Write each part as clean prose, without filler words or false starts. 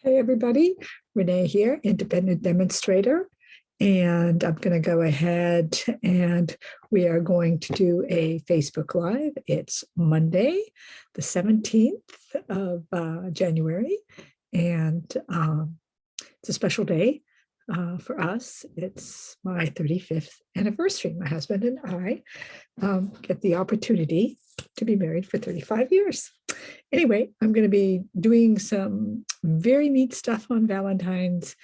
Hey everybody, Renee here, independent demonstrator. And I'm going to go ahead and we are going to do a Facebook Live. It's Monday, the 17th of January. And it's a special day for us. It's my 35th anniversary. My husband and I get the opportunity to be married for 35 years. Anyway, I'm going to be doing some very neat stuff on Valentine's.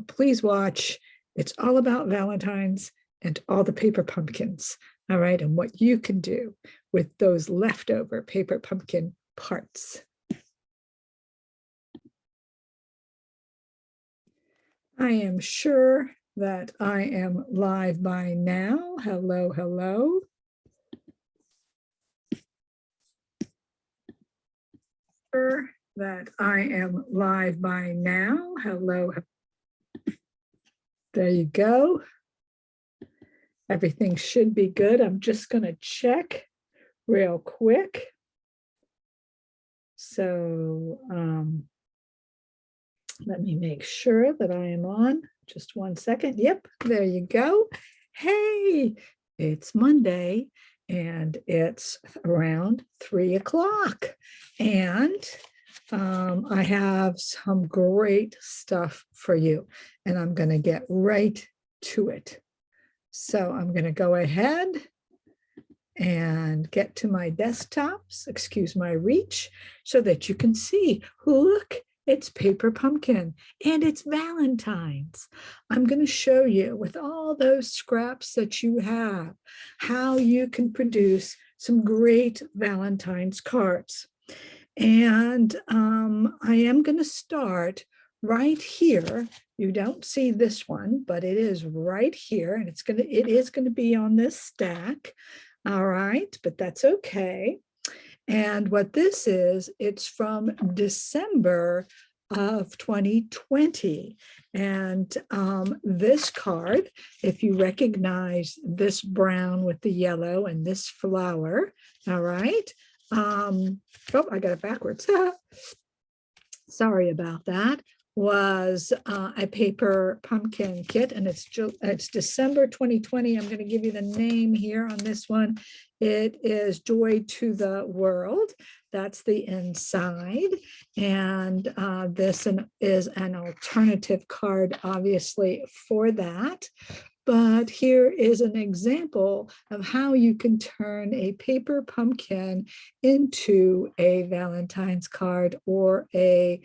Please watch. It's all about Valentine's and all the paper pumpkins. All right. And what you can do with those leftover paper pumpkin parts. I am sure that I am live by now. Hello, hello. That I am live by now. Hello. There you go. Everything should be good. I'm just going to check real quick. So let me make sure that I am on. Just 1 second. Yep, there you go. Hey, it's Monday. And it's around 3 o'clock. And I have some great stuff for you. And I'm going to get right to it. So I'm going to go ahead and get to my desktops, excuse my reach, so that you can see, look, it's paper pumpkin and it's Valentine's. I'm going to show you with all those scraps that you have, how you can produce some great Valentine's cards. And I am going to start right here. You don't see this one, but it is right here, and it is going to be on this stack. All right, but that's okay. And what this is, it's from December of 2020. And this card, if you recognize this brown with the yellow and this flower, all right. Oh, I got it backwards. Sorry about that. Was a paper pumpkin kit, and it's December 2020. I'm going to give you the name here on this one. It is Joy to the World. That's the inside, and this is an alternative card, obviously, for that. But here is an example of how you can turn a paper pumpkin into a Valentine's card or a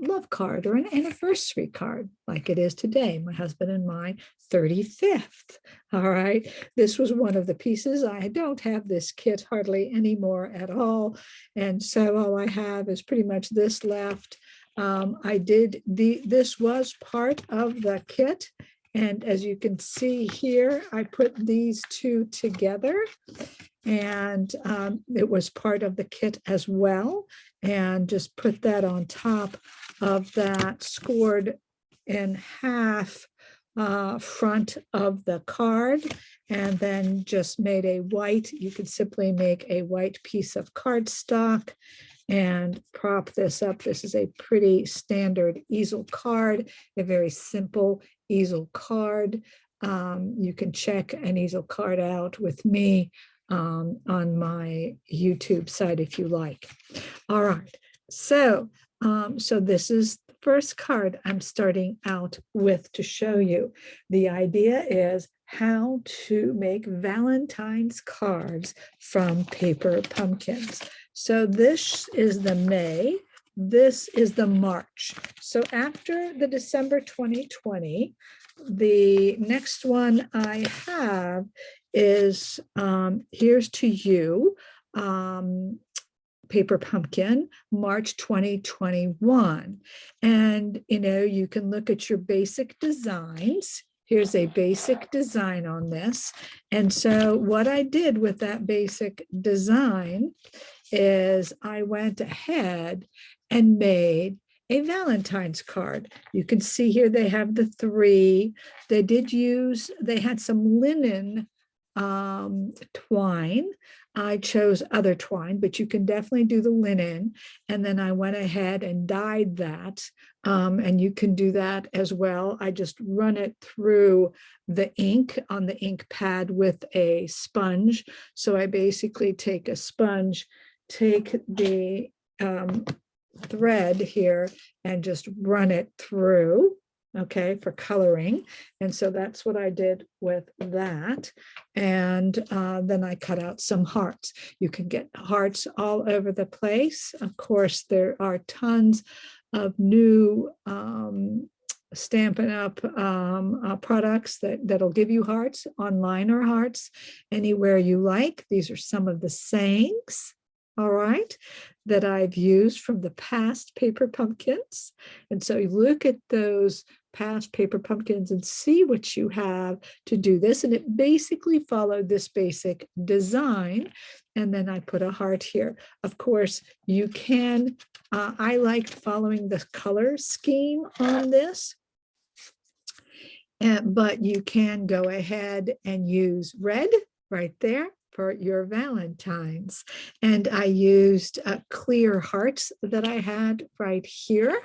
love card or an anniversary card, like it is today, my husband and my 35th. All right, this was one of the pieces. I don't have this kit hardly anymore at all, and so all I have is pretty much this left. This was part of the kit, and as you can see here, I put these two together, and it was part of the kit as well, and just put that on top of that scored in half front of the card, and then just made a white. You could simply make a white piece of cardstock and prop this up. This is a pretty standard easel card, a very simple easel card. You can check an easel card out with me on my YouTube site if you like. All right, so this is the first card I'm starting out with to show you. The idea is how to make Valentine's cards from paper pumpkins. So this is the May, this is the March. So after the December 2020, the next one I have is Here's to You, paper pumpkin, March 2021. And you can look at your basic designs. Here's a basic design on this. And so what I did with that basic design is I went ahead and made a Valentine's card. You can see here they have the three. They had some linen twine I chose other twine, but you can definitely do the linen. And then I went ahead and dyed that. And you can do that as well. I just run it through the ink on the ink pad with a sponge. So I basically take a sponge, take the thread here and just run it through, okay, for coloring. And so that's what I did with that. And then I cut out some hearts. You can get hearts all over the place. Of course, there are tons of new Stampin' Up! Products that'll give you hearts, online or hearts, anywhere you like. These are some of the sayings, all right, that I've used from the past paper pumpkins. And so you look at those past paper pumpkins and see what you have to do this. And it basically followed this basic design. And then I put a heart here. Of course, you can, I liked following the color scheme on this. But you can go ahead and use red right there for your Valentines. And I used clear hearts that I had right here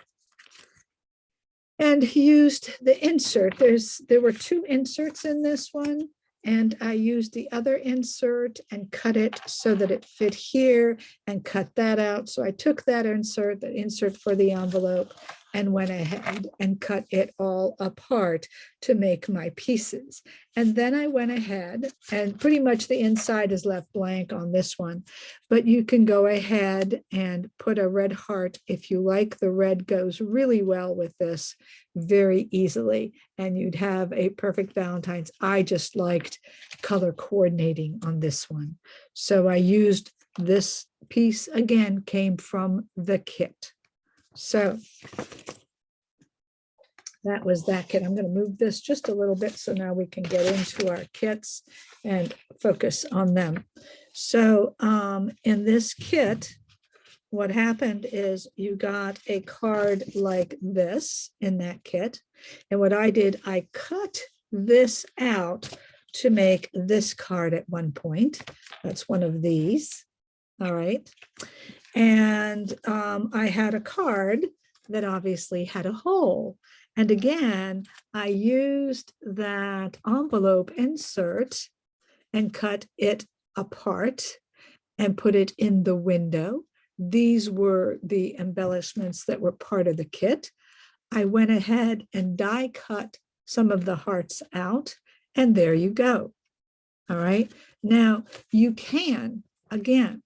and used the insert. There were two inserts in this one, and I used the other insert and cut it so that it fit here and cut that out. So I took that insert, the insert for the envelope, and went ahead and cut it all apart to make my pieces. And then I went ahead and pretty much the inside is left blank on this one, but you can go ahead and put a red heart if you like. The red goes really well with this very easily, and you'd have a perfect Valentine's. I just liked color coordinating on this one. So I used this piece, again, came from the kit. So that was that kit. I'm going to move this just a little bit so now we can get into our kits and focus on them. So in this kit, what happened is you got a card like this in that kit. And what I did, I cut this out to make this card at one point. That's one of these. All right. And I had a card that obviously had a hole. And again, I used that envelope insert and cut it apart and put it in the window. These were the embellishments that were part of the kit. I went ahead and die cut some of the hearts out, and there you go. All right. Now you can, again,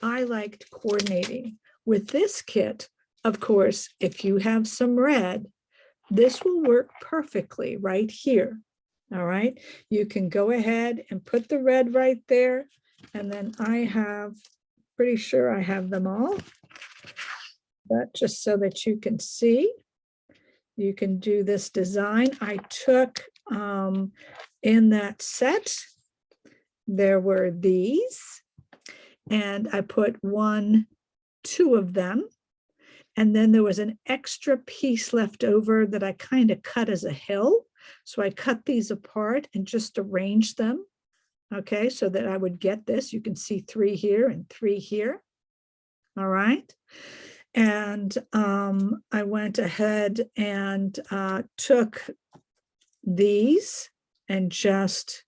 I liked coordinating with this kit. Of course, if you have some red, this will work perfectly right here. All right. You can go ahead and put the red right there. And then I have, pretty sure I have them all, but just so that you can see, you can do this design. I took in that set, there were these, and I put two of them. And then there was an extra piece left over that I kind of cut as a hill. So I cut these apart and just arranged them. Okay, so that I would get this. You can see 3 here and 3 here. All right. And I went ahead and took these and just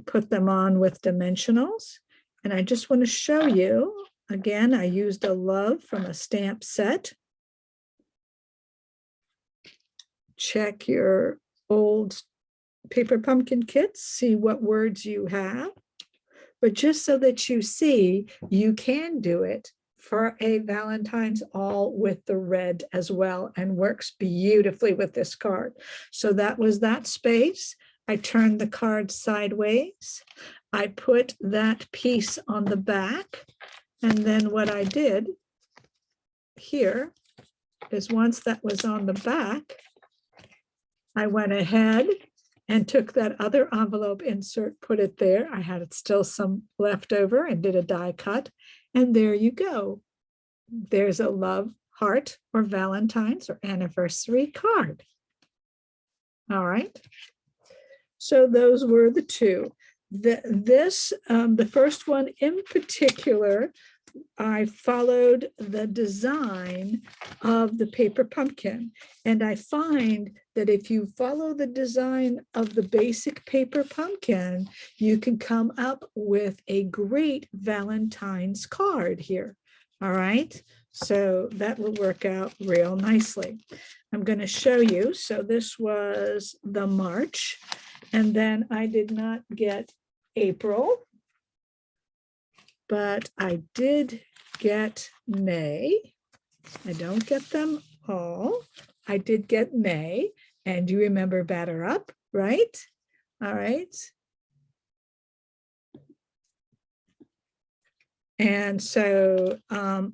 put them on with dimensionals. And I just want to show you, again, I used a love from a stamp set. Check your old paper pumpkin kits, see what words you have. But just so that you see, you can do it for a Valentine's all with the red as well, and works beautifully with this card. So that was that space. I turned the card sideways. I put that piece on the back. And then what I did here is once that was on the back, I went ahead and took that other envelope insert, put it there. I had still some left over and did a die cut. And there you go. There's a love heart or Valentine's or anniversary card. All right. So those were the two. The first one in particular, I followed the design of the paper pumpkin. And I find that if you follow the design of the basic paper pumpkin, you can come up with a great Valentine's card here. All right. So that will work out real nicely. I'm going to show you. So this was the March, and then I did not get April, but I did get May. I don't get them all. I did get May, and you remember batter up, right? All right. And so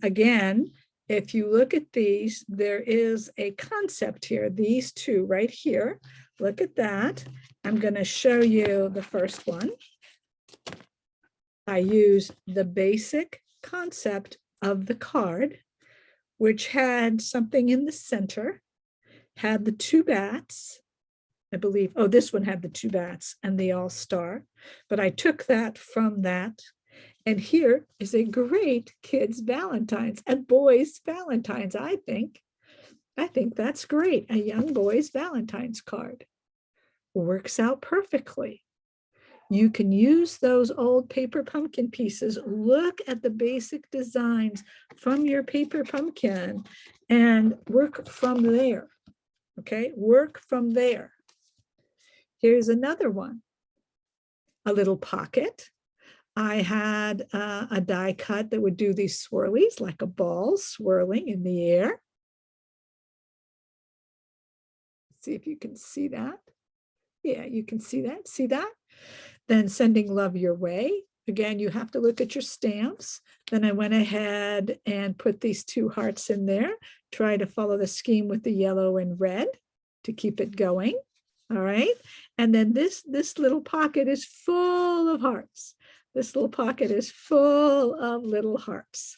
again, if you look at these, there is a concept here, these two right here. Look at that. I'm going to show you the first one. I use the basic concept of the card, which had something in the center, had the two bats, I believe. Oh, this one had the two bats and the all-star, but I took that from that. And here is a great kids' Valentine's and boys' Valentine's, I think. I think that's great. A young boy's Valentine's card works out perfectly. You can use those old paper pumpkin pieces. Look at the basic designs from your paper pumpkin and work from there. Okay, work from there. Here's another one. A little pocket. I had a die cut that would do these swirlies like a ball swirling in the air. See if you can see that. Yeah, you can see that. See that? Then sending love your way. Again, you have to look at your stamps. Then I went ahead and put these two hearts in there. Try to follow the scheme with the yellow and red to keep it going. All right. And then this little pocket is full of hearts. This little pocket is full of little hearts.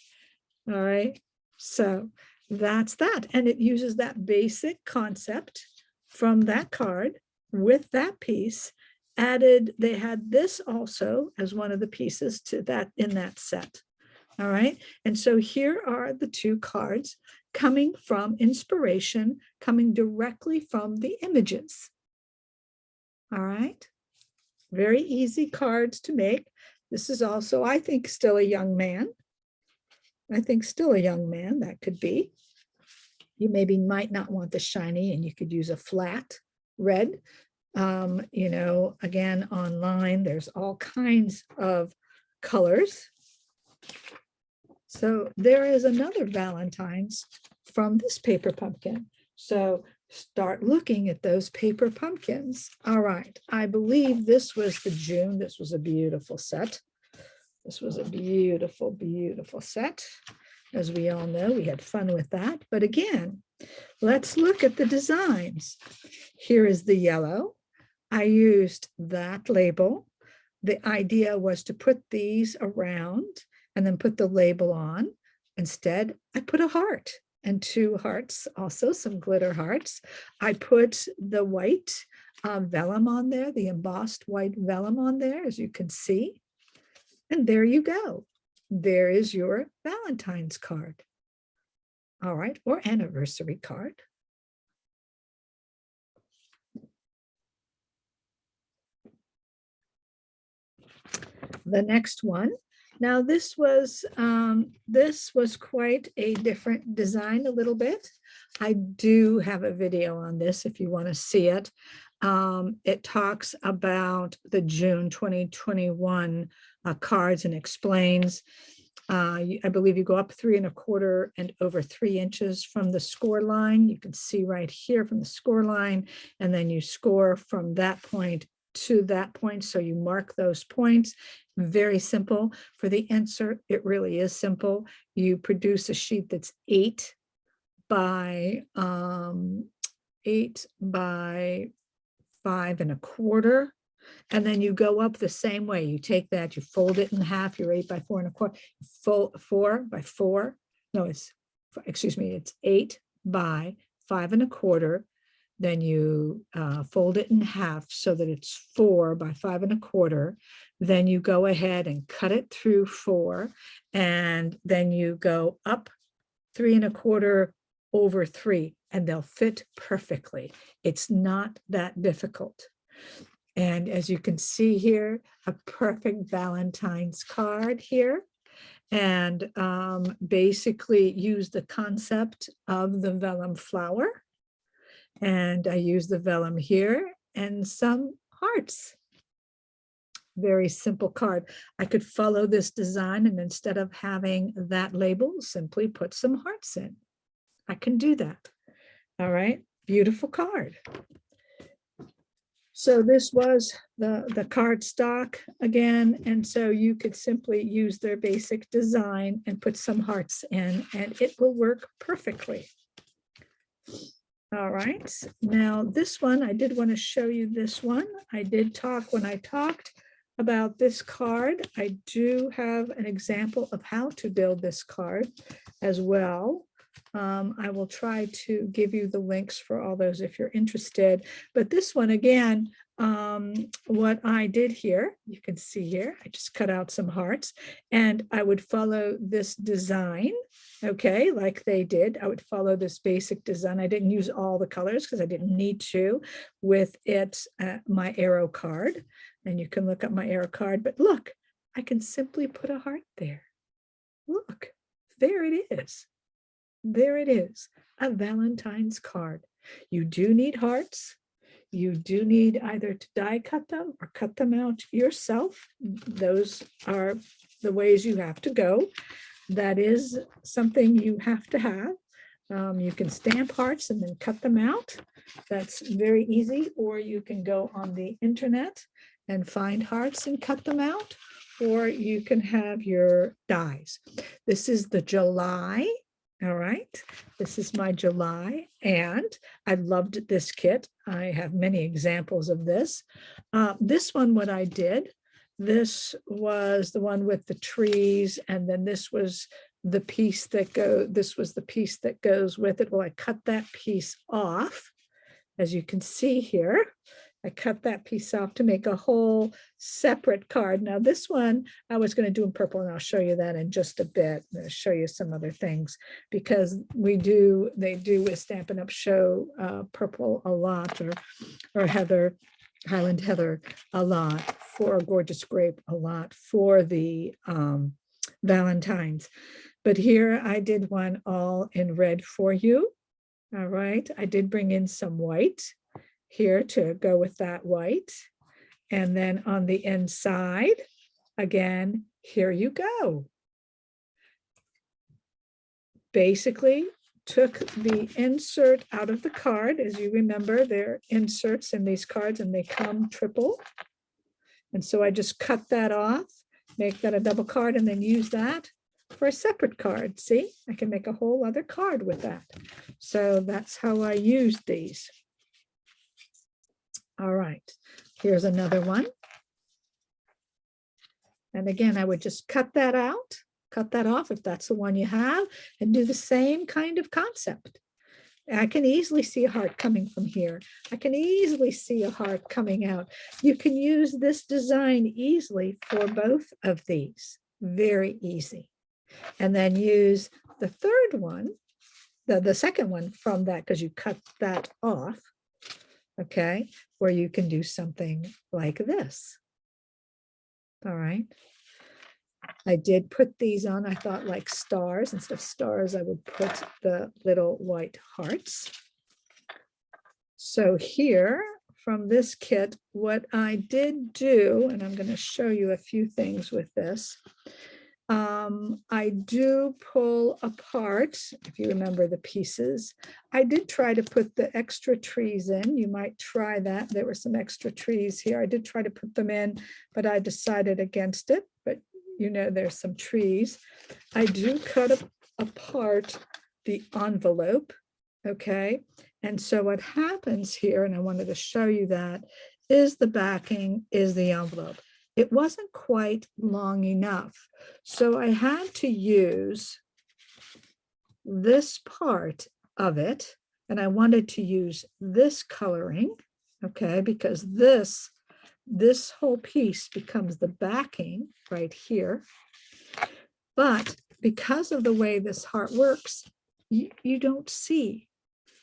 All right. So that's that. And it uses that basic concept from that card with that piece. Added, they had this also as one of the pieces to that in that set. All right. And so here are the two cards coming from inspiration, coming directly from the images. All right. Very easy cards to make. This is also, I think, still a young man. I think still a young man, that could be. You maybe might not want the shiny, and you could use a flat red. You know, again, online, there's all kinds of colors. So there is another Valentine's from this paper pumpkin. So start looking at those paper pumpkins. All right, I believe this was the June. This was a beautiful set. This was a beautiful, beautiful set. As we all know, we had fun with that. But again, let's look at the designs. Here is the yellow. I used that label. The idea was to put these around and then put the label on. Instead, I put a heart and two hearts, also some glitter hearts. I put the white vellum on there, the embossed white vellum on there, as you can see. And there you go. There is your Valentine's card. All right, or anniversary card. The next one. Now this was quite a different design a little bit. I do have a video on this if you want to see it. It talks about the June 2021 cards and explains. I believe you go up 3 1/4 and over 3 inches from the score line. You can see right here from the score line, and then you score from that point to that point. So you mark those points. Very simple. For the insert, it really is simple. You produce a sheet that's 8 by 5 1/4. And then you go up the same way. You take that, you fold it in half, you're 8 by 4 1/4, 4 by 4. No, it's 8 by 5 1/4. then you fold it in half so that it's 4 by 5 1/4. Then you go ahead and cut it through 4, and then you go up 3 1/4 over 3, and they'll fit perfectly. It's not that difficult. And as you can see here, a perfect Valentine's card here. And basically use the concept of the vellum flower. And I use the vellum here and some hearts. Very simple card. I could follow this design, and instead of having that label, simply put some hearts in. I can do that. All right, beautiful card. So this was the card stock again, and so you could simply use their basic design and put some hearts in, and it will work perfectly. All right, now this one, I did want to show you this one. I did talk when I talked about this card. I do have an example of how to build this card as well. I will try to give you the links for all those if you're interested. But this one, again, what I did here, you can see here, I just cut out some hearts, and I would follow this design, okay, like they did. I would follow this basic design. I didn't use all the colors because I didn't need to with it, my arrow card. And you can look up my arrow card, but look, I can simply put a heart there. Look, there it is. There it is, a Valentine's card. You do need hearts. You do need either to die cut them or cut them out yourself. Those are the ways you have to go. That is something you have to have. You can stamp hearts and then cut them out. That's very easy. Or you can go on the internet and find hearts and cut them out. Or you can have your dies. This is the July. All right, this is my July, and I loved this kit. I have many examples of this. This one, what I did, this was the one with the trees, and then this was the piece that goes with it. Well, I cut that piece off, as you can see here. I cut that piece off to make a whole separate card. Now this one I was going to do in purple, and I'll show you that in just a bit. I'm going to show you some other things because they do with Stampin' Up! Show purple a lot, or heather, Highland Heather a lot, for a Gorgeous Grape a lot, for the Valentines. But here I did one all in red for you. All right, I did bring in some white here to go with that white. And then on the inside, again, here you go. Basically took the insert out of the card. As you remember, there are inserts in these cards and they come triple. And so I just cut that off, make that a double card, and then use that for a separate card. See, I can make a whole other card with that. So that's how I used these. All right, here's another one. And again, I would just cut that out, cut that off if that's the one you have, and do the same kind of concept. I can easily see a heart coming from here. I can easily see a heart coming out. You can use this design easily for both of these. Very easy. And then use the third one, the second one from that, because you cut that off. Okay, where you can do something like this. All right. I did put these on, I thought, like stars. Instead of stars, I would put the little white hearts. So here from this kit, what I did do, and I'm going to show you a few things with this. I do pull apart, if you remember the pieces. I did try to put the extra trees in. You might try that. There were some extra trees here. I did try to put them in, but I decided against it. But you know, there's some trees. I do cut apart the envelope, okay? And so what happens here, and I wanted to show you that, is the backing is the envelope. It wasn't quite long enough. So I had to use this part of it, And I wanted to use this coloring, okay, because this whole piece becomes the backing right here. But because of the way this heart works, you don't see.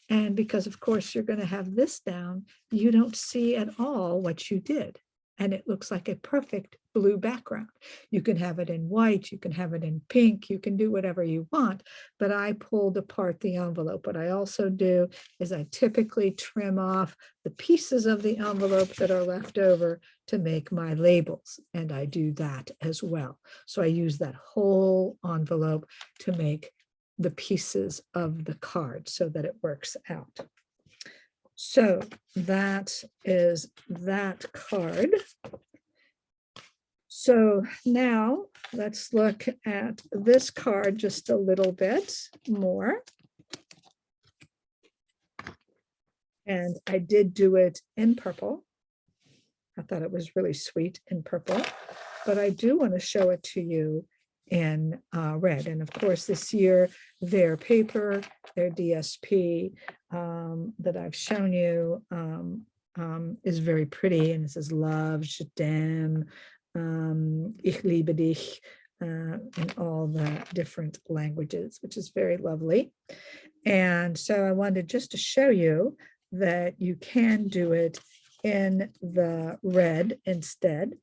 And because, of course, you're going to have this down, you don't see at all what you did. And it looks like a perfect blue background. You can have it in white, you can have it in pink, you can do whatever you want. But I pulled apart the envelope. What I also do is I typically trim off the pieces of the envelope that are left over to make my labels. And I do that as well. So I use that whole envelope to make the pieces of the card so that it works out. So that is that card. So now let's look at this card just a little bit more. And I did do it in purple. I thought it was really sweet in purple, but I do want to show it to you in red. And of course, this year, their paper, their DSP that I've shown you is very pretty. And it says love, je t'aime, ich liebe dich, in all the different languages, which is very lovely. And so I wanted just to show you that you can do it in the red instead.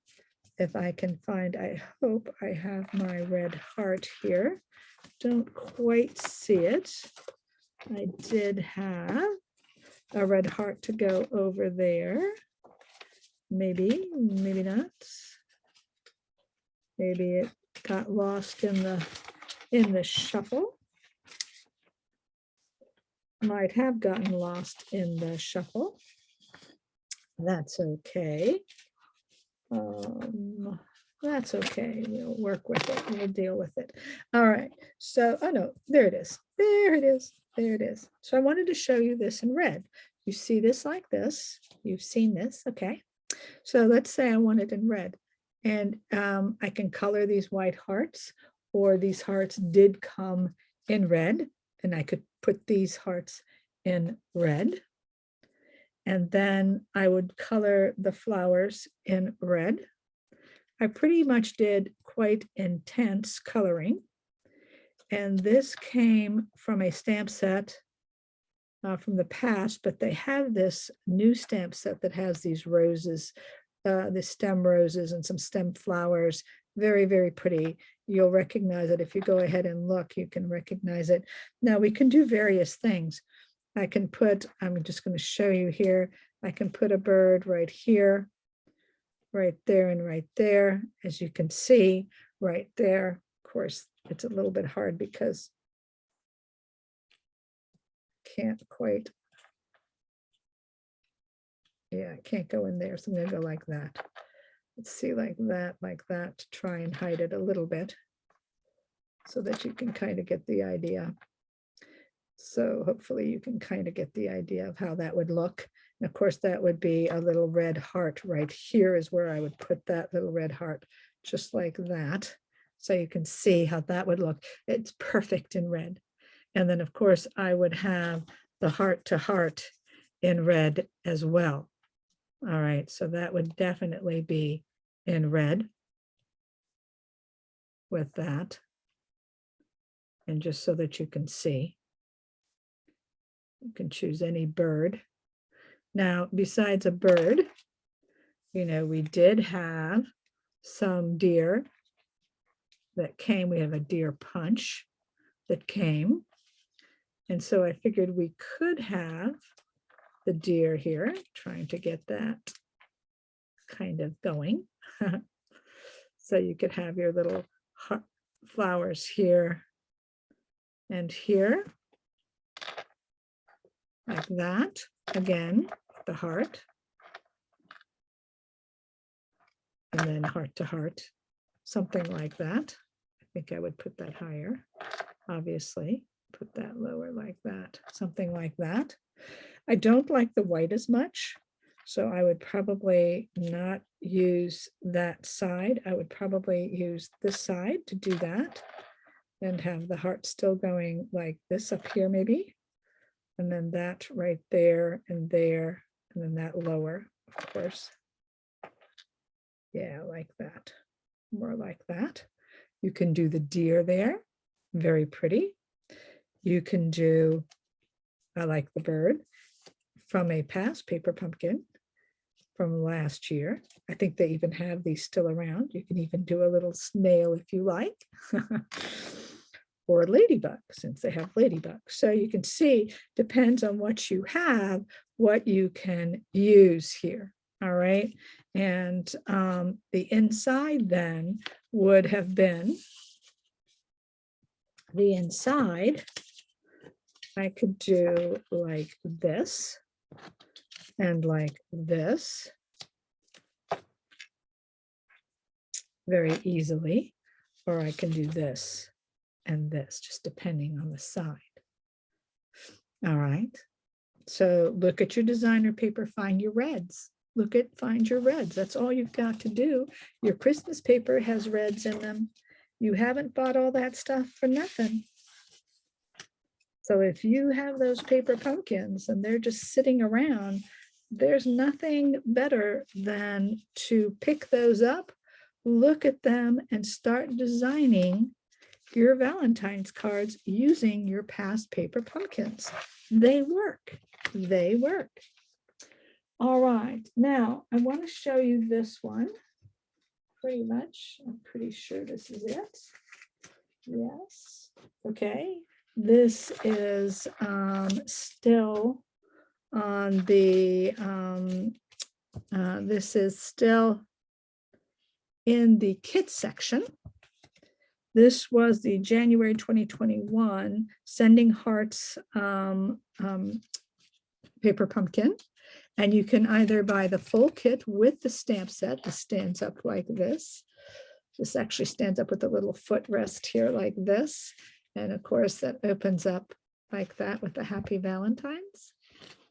If I can find, I hope I have my red heart here. Don't quite see it. I did have a red heart to go over there. Maybe, maybe not. Maybe it got lost in the shuffle. Might have gotten lost in the shuffle. That's okay. That's okay. We'll work with it. We'll deal with it. All right. So, oh no, there it is. There it is. There it is. So I wanted to show you this in red. You see this like this. You've seen this. Okay. So let's say I want it in red. And I can color these white hearts, or these hearts did come in red. And I could put these hearts in red. And then I would color the flowers in red. I pretty much did quite intense coloring. And this came from a stamp set from the past, but they have this new stamp set that has these roses, the stem roses and some stem flowers. Very, very pretty. You'll recognize it. If you go ahead and look, you can recognize it. Now we can do various things. I can put, I'm just going to show you here, I can put a bird right here, right there, and right there. As you can see, right there. Of course, it's a little bit hard because I can't quite, yeah, I can't go in there. So I'm going to go like that. Let's see, like that, to try and hide it a little bit so that you can kind of get the idea. So hopefully you can kind of get the idea of how that would look. And of course, that would be a little red heart right here is where I would put that little red heart, just like that. So you can see how that would look. It's perfect in red. And then of course, I would have the heart to heart in red as well. All right, so that would definitely be in red with that. And just so that you can see. You can choose any bird. Now, besides a bird, you know, we did have some deer that came. We have a deer punch that came. And so I figured we could have the deer here, trying to get that kind of going. So you could have your little flowers here and here. Like that, again, the heart, and then heart to heart, something like that. I think I would put that higher, obviously, put that lower like that, something like that. I don't like the white as much, so I would probably not use that side. I would probably use this side to do that and have the heart still going like this up here maybe. and then that right there, and then that lower, of course. Yeah, like that, more like that. You can do the deer there, very pretty. You can do, I like the bird, from a past paper pumpkin from last year. I think they even have these still around. You can even do a little snail if you like. Or a ladybug, since they have ladybugs. So you can see, depends on what you have, what you can use here. All right. And the inside then would have been, the inside, I could do like this and like this very easily, or I can do this and this, just depending on the side. All right. So look at your designer paper, find your reds. Find your reds. That's all you've got to do. Your Christmas paper has reds in them. You haven't bought all that stuff for nothing. So if you have those paper pumpkins and they're just sitting around, there's nothing better than to pick those up, look at them, and start designing your Valentine's cards using your past paper pumpkins. They work. They work. All right. Now, I want to show you this one. Pretty much. I'm pretty sure this is it. Yes. Okay. This is still on the, this is still in the kit section. This was the January 2021 Sending Hearts paper pumpkin. And you can either buy the full kit with the stamp set. This stands up like this. This actually stands up with a little footrest here like this. And of course, that opens up like that with the Happy Valentines.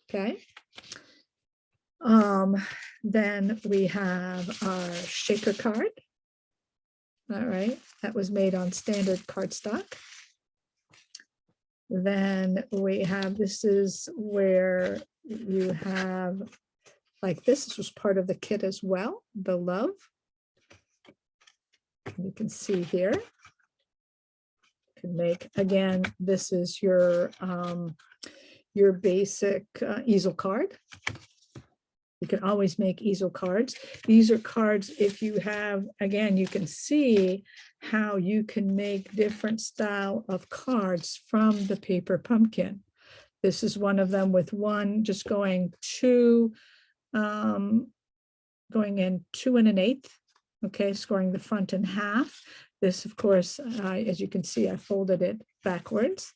Okay. Then we have our shaker card. All right, that was made on standard cardstock. Then we have, this is where you have like this was part of the kit as well, the love. You can see here. You can make, again, this is your basic easel card. You can always make easel cards. These are cards, if you have, again, you can see how you can make different style of cards from the paper pumpkin. This is one of them with one just going two, going in 2 1/8. Okay, scoring the front in half. This, of course, as you can see, I folded it backwards.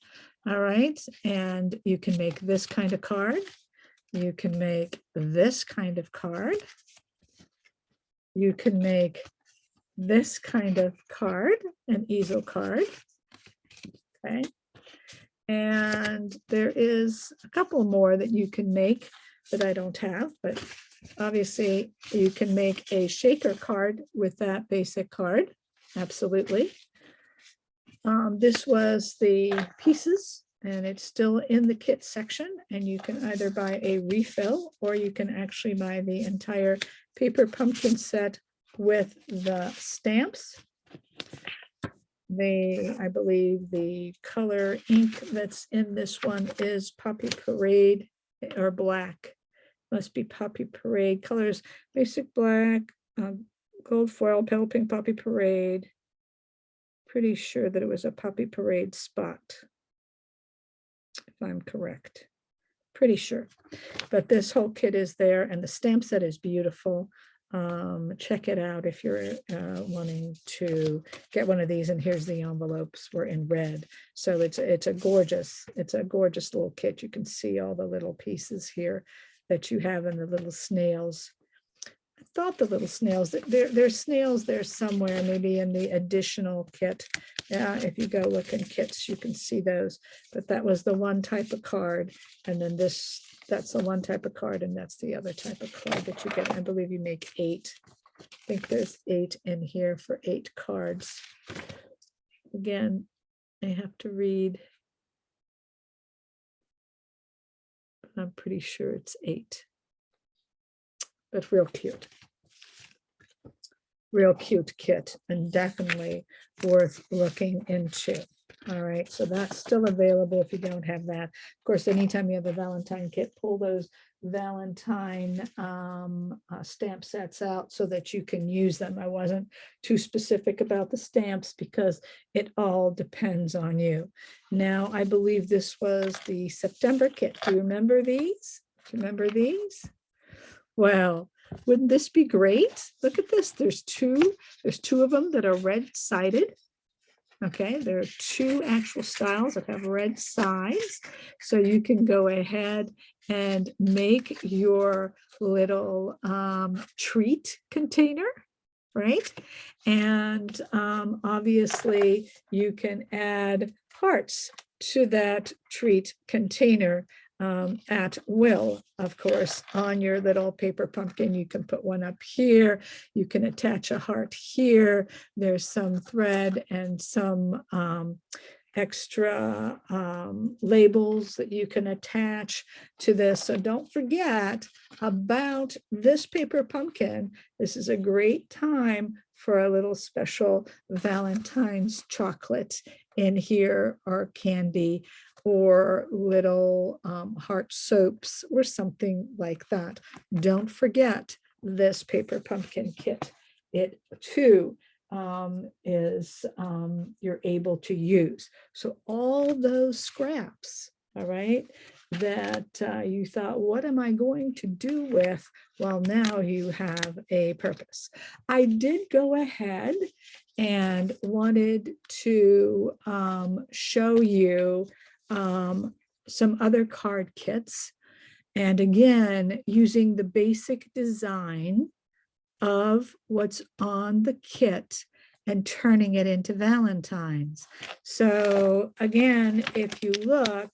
All right, and you can make this kind of card. You can make this kind of card. You can make this kind of card, an easel card. Okay. And there is a couple more that you can make that I don't have, but obviously you can make a shaker card with that basic card. Absolutely. This was the pieces, and it's still in the kit section, and you can either buy a refill or you can actually buy the entire paper pumpkin set with the stamps. I believe the color ink that's in this one is Poppy Parade or black. Must be Poppy Parade colors, basic black, gold foil, pale pink Poppy Parade. Pretty sure that it was a Poppy Parade spot, if I'm correct. Pretty sure. But this whole kit is there, and the stamp set is beautiful. Check it out if you're wanting to get one of these. And here's the envelopes, were in red. So it's a gorgeous little kit. You can see all the little pieces here that you have in the little snails. I thought the little snails, there's snails there somewhere, maybe in the additional kit. Yeah, if you go look in kits, you can see those. But that was the one type of card. And then that's the one type of card, and that's the other type of card that you get. I believe you make 8. I think there's 8 in here for 8 cards. Again, I have to read I'm pretty sure it's 8. But real cute. Real cute kit, and definitely worth looking into. All right, so that's still available if you don't have that. Of course, anytime you have a Valentine kit, pull those Valentine stamp sets out so that you can use them. I wasn't too specific about the stamps because it all depends on you. Now, I believe this was the September kit. Do you remember these? Do you remember these? Well, wouldn't this be great? Look at this. There's two of them that are red-sided. Okay, there are 2 actual styles that have red sides. So you can go ahead and make your little treat container, right? And obviously you can add hearts to that treat container at will, of course, on your little paper pumpkin. You can put one up here. You can attach a heart here. There's some thread and some extra labels that you can attach to this. So don't forget about this paper pumpkin. This is a great time for a little special Valentine's chocolate in here, or candy, or little heart soaps or something like that. Don't forget this paper pumpkin kit. It too is you're able to use. So all those scraps, all right, that you thought, what am I going to do with? Well, now you have a purpose. I did go ahead and wanted to show you some other card kits. And again, using the basic design of what's on the kit and turning it into Valentine's. So again, if you look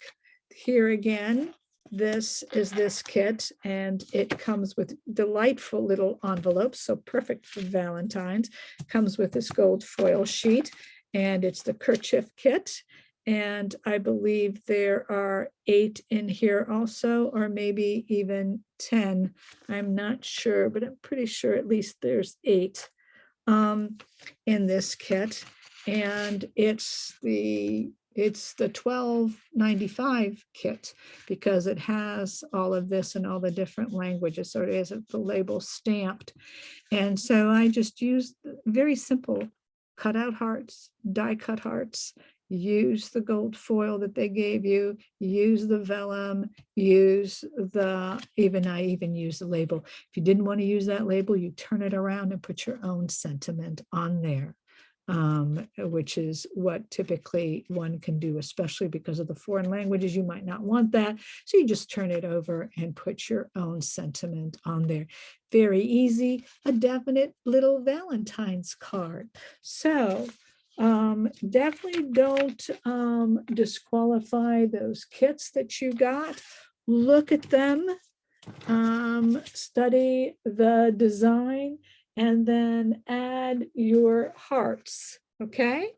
here again, this is this kit, and it comes with delightful little envelopes, so perfect for Valentine's. Comes with this gold foil sheet, and it's the kerchief kit. And I believe there are 8 in here also, or maybe even 10. I'm not sure, but I'm pretty sure at least there's 8 in this kit. And it's the $12.95 kit because it has all of this in all the different languages. So it is the label stamped. And so I just used very simple cut out hearts, die cut hearts, use the gold foil that they gave you, use the vellum, use I even use the label. If you didn't want to use that label, you turn it around and put your own sentiment on there, which is what typically one can do, especially because of the foreign languages. You might not want that. So you just turn it over and put your own sentiment on there. Very easy, a definite little Valentine's card. So definitely don't disqualify those kits that you got. Look at them, study the design, and then add your hearts, okay?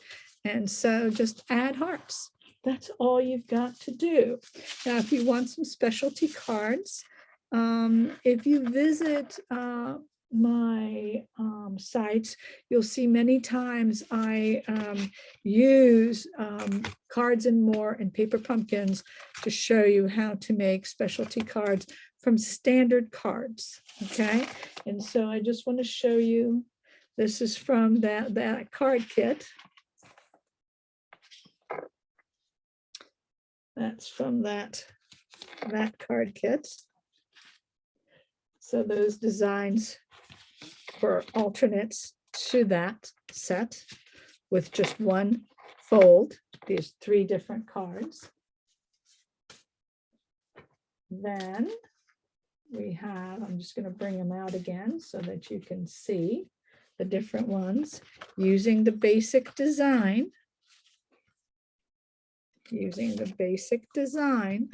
And so just add hearts. That's all you've got to do. Now, if you want some specialty cards, if you visit my sites, you'll see many times I use Cards and More and Paper Pumpkins to show you how to make specialty cards from standard cards, okay? And so I just want to show you, this is from that card kit. That's from that card kit. So those designs for alternates to that set with just one fold, these 3 different cards. Then we have, I'm just going to bring them out again so that you can see the different ones using the basic design. Using the basic design.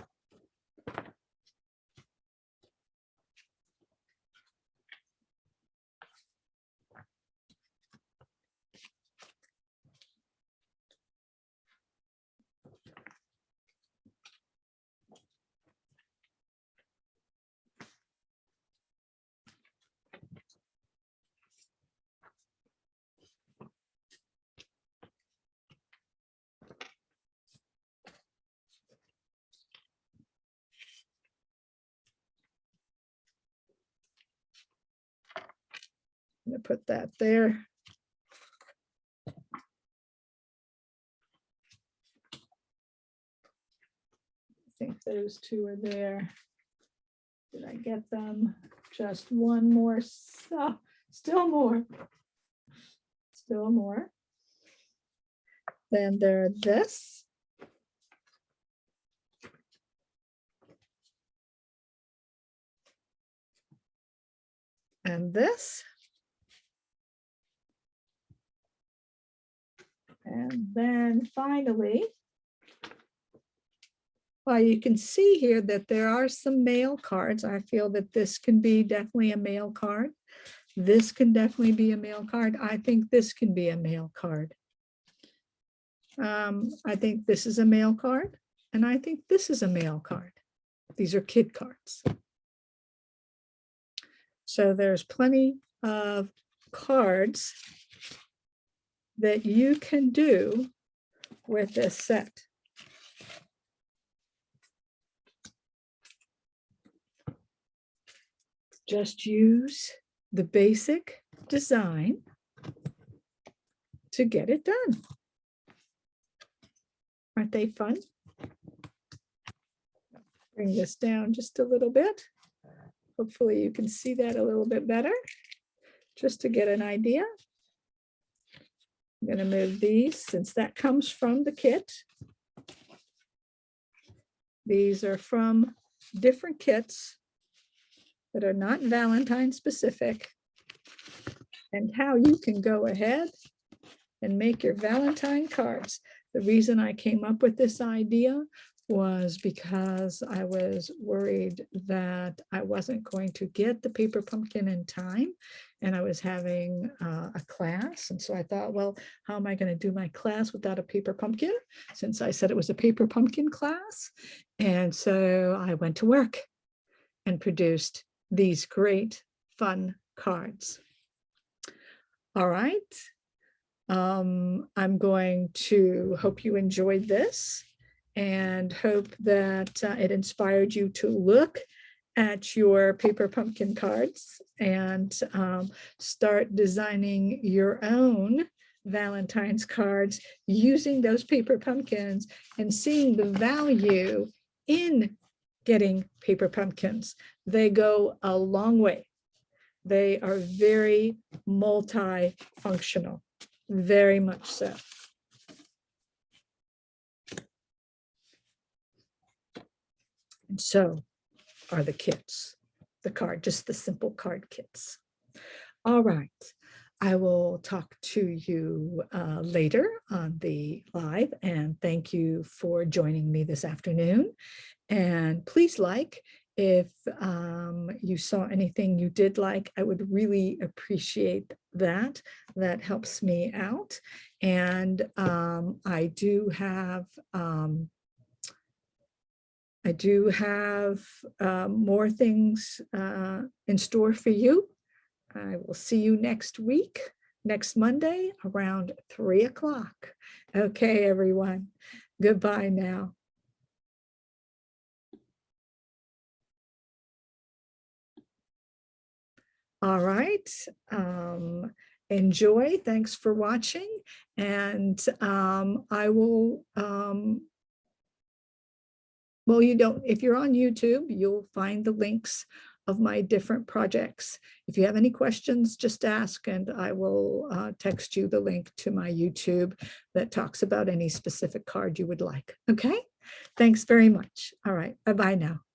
to put that there. I think those two are there. Did I get them? Just one more. Still more. Still more. Then there's this. And this. And then finally, well, you can see here that there are some mail cards. I feel that this can be definitely a mail card. This can definitely be a mail card. I think this can be a mail card. I think this is a mail card, and I think this is a mail card. These are kid cards. So there's plenty of cards that you can do with this set. Just use the basic design to get it done. Aren't they fun? Bring this down just a little bit. Hopefully you can see that a little bit better, just to get an idea. I'm going to move these since that comes from the kit. These are from different kits that are not Valentine specific, and how you can go ahead and make your Valentine cards. The reason I came up with this idea was because I was worried that I wasn't going to get the paper pumpkin in time, and I was having a class. And so I thought, well, how am I going to do my class without a paper pumpkin, since I said it was a paper pumpkin class? And so I went to work and produced these great fun cards. All right. I'm going to hope you enjoyed this and hope that it inspired you to look at your paper pumpkin cards and start designing your own Valentine's cards using those paper pumpkins and seeing the value in getting paper pumpkins. They go a long way. They are very multifunctional, very much so. And so are the kits, just the simple card kits. All right, I will talk to you later on the live, and thank you for joining me this afternoon. And please if you saw anything you did like, I would really appreciate that. That helps me out. And I do have more things in store for you. I will see you next week, next Monday around 3 o'clock. Okay, everyone. Goodbye now. All right. Enjoy. Thanks for watching. And I will, well, if you're on YouTube, you'll find the links of my different projects. If you have any questions, just ask, and I will text you the link to my YouTube that talks about any specific card you would like. Okay. Thanks very much. All right. Bye-bye now.